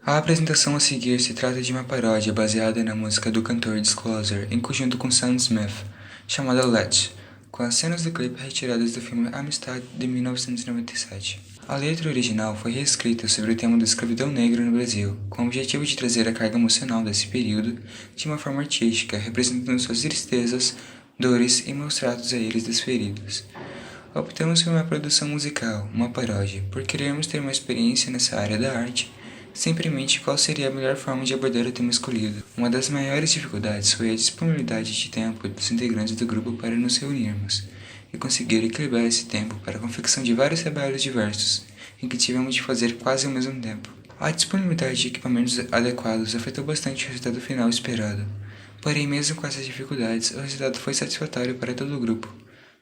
A apresentação a seguir se trata de uma paródia baseada na música do cantor Disclosure em conjunto com Sam Smith, chamada Let's, com as cenas do clipe retiradas do filme Amistad de 1997. A letra original foi reescrita sobre o tema da escravidão negra no Brasil, com o objetivo de trazer a carga emocional desse período de uma forma artística, representando suas tristezas, dores e maus tratos a eles desferidos. Optamos por uma produção musical, uma paródia, por querermos ter uma experiência nessa área da arte, sempre em mente qual seria a melhor forma de abordar o tema escolhido. Uma das maiores dificuldades foi a disponibilidade de tempo dos integrantes do grupo para nos reunirmos, e conseguir equilibrar esse tempo para a confecção de vários trabalhos diversos, em que tivemos de fazer quase ao mesmo tempo. A disponibilidade de equipamentos adequados afetou bastante o resultado final esperado, porém mesmo com essas dificuldades, o resultado foi satisfatório para todo o grupo,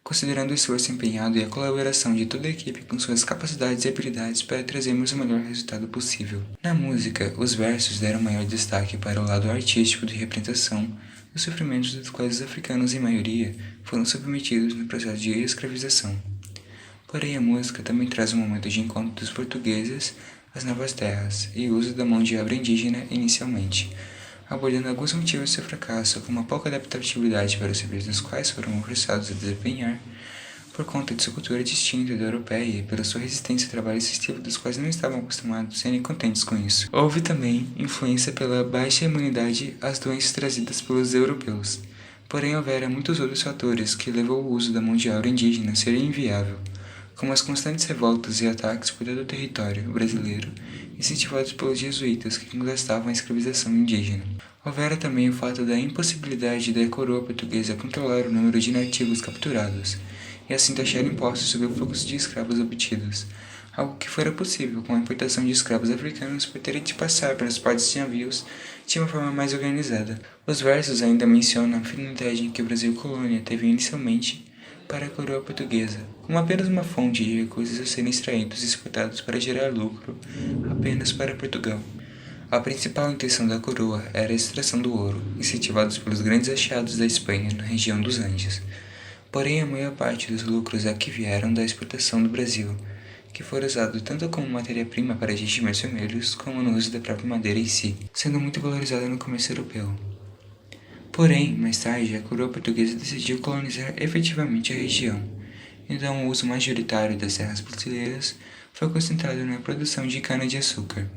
considerando o esforço empenhado e a colaboração de toda a equipe com suas capacidades e habilidades para trazermos o melhor resultado possível. Na música, os versos deram maior destaque para o lado artístico de representação dos sofrimentos dos quais os africanos, em maioria, foram submetidos no processo de escravização. Porém, a música também traz um momento de encontro dos portugueses às novas terras e o uso da mão de obra indígena inicialmente, abordando alguns motivos de seu fracasso, como a pouca adaptabilidade para os serviços nos quais foram forçados a desempenhar, por conta de sua cultura distinta da europeia e pela sua resistência a trabalho assistivo dos quais não estavam acostumados e nem contentes com isso. Houve também influência pela baixa imunidade às doenças trazidas pelos europeus. Porém, houvera muitos outros fatores que levou o uso da mão de obra indígena a ser inviável, como as constantes revoltas e ataques por todo o território brasileiro, incentivados pelos jesuítas que contestavam a escravização indígena. Houvera também o fato da impossibilidade da coroa portuguesa controlar o número de nativos capturados, e assim taxar impostos sobre o fluxo de escravos obtidos, algo que fora possível com a importação de escravos africanos por terem de passar pelas portas de navios de uma forma mais organizada. Os versos ainda mencionam a afinidade que o Brasil colônia teve inicialmente para a coroa portuguesa, como apenas uma fonte de recursos a serem extraídos e exportados para gerar lucro apenas para Portugal. A principal intenção da coroa era a extração do ouro, incentivados pelos grandes achados da Espanha na região dos Andes. Porém, a maior parte dos lucros aqui vieram da exportação do Brasil, que foi usado tanto como matéria-prima para regimes vermelhos como no uso da própria madeira em si, sendo muito valorizada no comércio europeu. Porém, mais tarde, a coroa portuguesa decidiu colonizar efetivamente a região, então o uso majoritário das terras brasileiras foi concentrado na produção de cana-de-açúcar,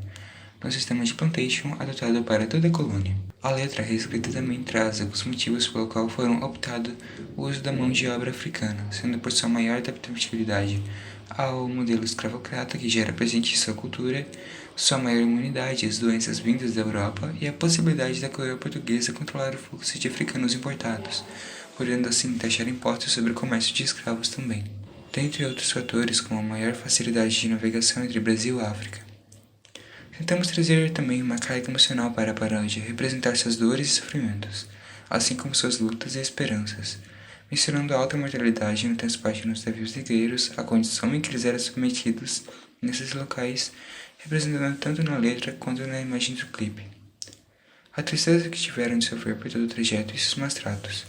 no sistema de plantation adotado para toda a colônia. A letra reescrita também traz alguns motivos pelo qual foram optado o uso da mão de obra africana, sendo por sua maior adaptabilidade ao modelo escravocrata que já era presente em sua cultura, sua maior imunidade às doenças vindas da Europa e a possibilidade da coroa portuguesa controlar o fluxo de africanos importados, podendo assim taxar impostos sobre o comércio de escravos também, dentre outros fatores como a maior facilidade de navegação entre Brasil e África. Tentamos trazer também uma carga emocional para a paródia, representar suas dores e sofrimentos, assim como suas lutas e esperanças, mencionando a alta mortalidade no transporte nos navios negreiros, a condição em que eles eram submetidos nesses locais, representando tanto na letra quanto na imagem do clipe. A tristeza que tiveram de sofrer por todo o trajeto e seus maus tratos,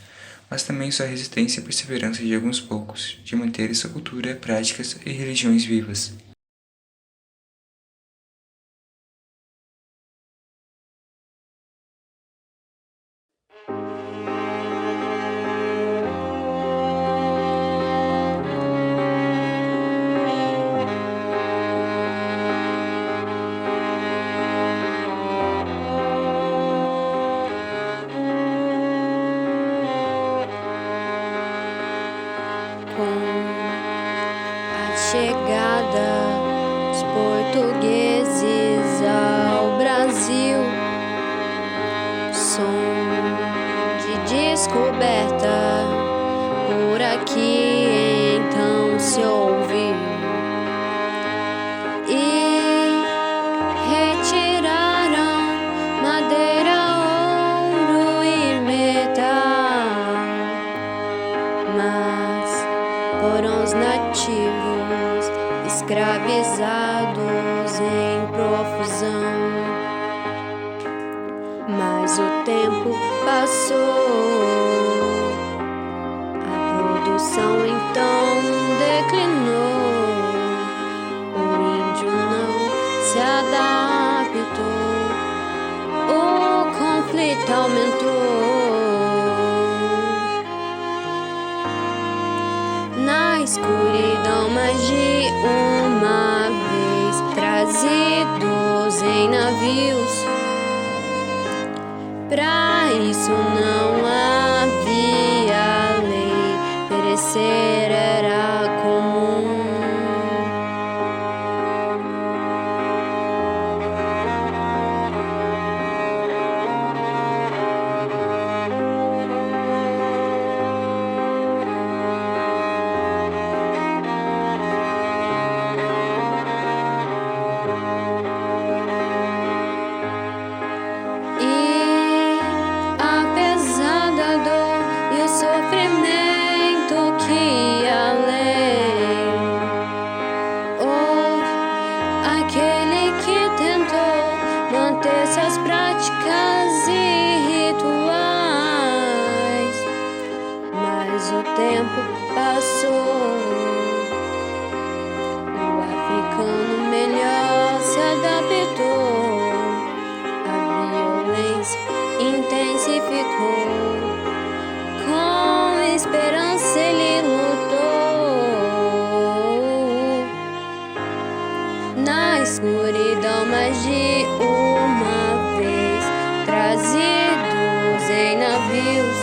mas também sua resistência e perseverança de alguns poucos, de manter sua cultura, práticas e religiões vivas. A chegada dos portugueses ao Brasil, som de descoberta por aqui então se ouviu, e retiraram madeira, ouro e metal, mas foram os nativos escravizados em profusão. Mas o tempo passou, a produção então declinou, o índio não se adaptou. luta aumentou. Na escuridão, mais de uma vez trazidos em navios. Pra isso não havia lei, perecer era comum. Essas práticas e rituais, mas o tempo passou. O africano melhor se adaptou. A violência intensificou. Com esperança ele lutou. Na escuridão, mais de uma vez trazidos em navios.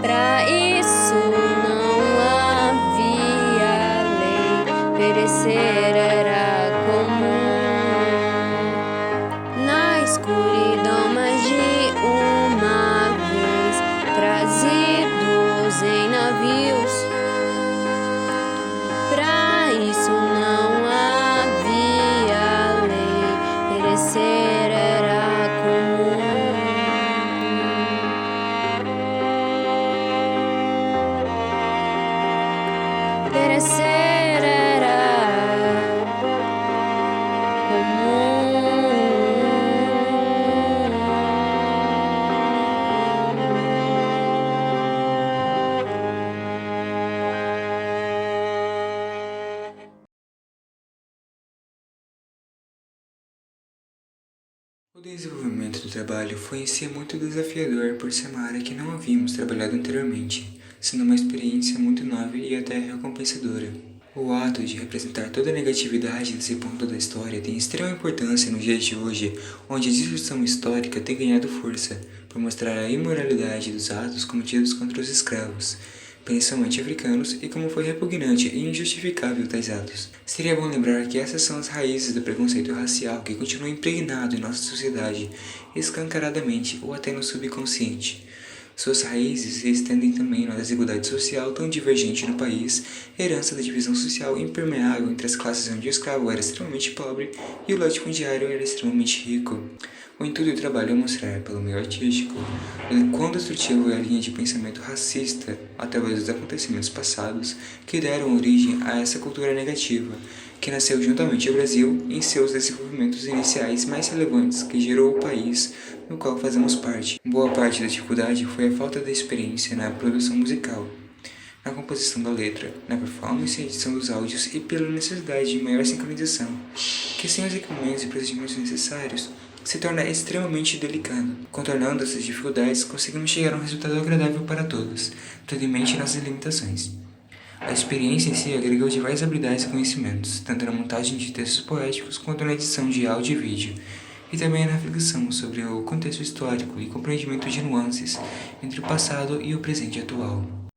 Pra isso não havia lei, perecer era comum. Na escuridão, mais de uma vez trazidos em navios. Pra isso não havia lei, perecer era comum. Perecer era comum. O desenvolvimento do trabalho foi em si muito desafiador por ser uma área que não havíamos trabalhado anteriormente, sendo uma experiência muito nova e até recompensadora. O ato de representar toda a negatividade desse ponto da história tem extrema importância nos dias de hoje, onde a discussão histórica tem ganhado força, por mostrar a imoralidade dos atos cometidos contra os escravos, principalmente africanos, e como foi repugnante e injustificável tais atos. Seria bom lembrar que essas são as raízes do preconceito racial que continua impregnado em nossa sociedade, escancaradamente ou até no subconsciente. Suas raízes se estendem também na desigualdade social tão divergente no país, herança da divisão social impermeável entre as classes onde o escravo era extremamente pobre e o latifundiário era extremamente rico. O intuito do trabalho é mostrar, pelo meio artístico, quão destrutivo é a linha de pensamento racista através dos acontecimentos passados que deram origem a essa cultura negativa, que nasceu juntamente ao Brasil em seus desenvolvimentos iniciais mais relevantes que gerou o país no qual fazemos parte. Boa parte da dificuldade foi a falta de experiência na produção musical, na composição da letra, na performance e edição dos áudios e pela necessidade de maior sincronização, que sem os equipamentos e procedimentos necessários, se torna extremamente delicado. Contornando essas dificuldades, conseguimos chegar a um resultado agradável para todos, tendo em mente nossas limitações. A experiência em si agregou diversas habilidades e conhecimentos, tanto na montagem de textos poéticos quanto na edição de áudio e vídeo, e também na reflexão sobre o contexto histórico e compreendimento de nuances entre o passado e o presente atual.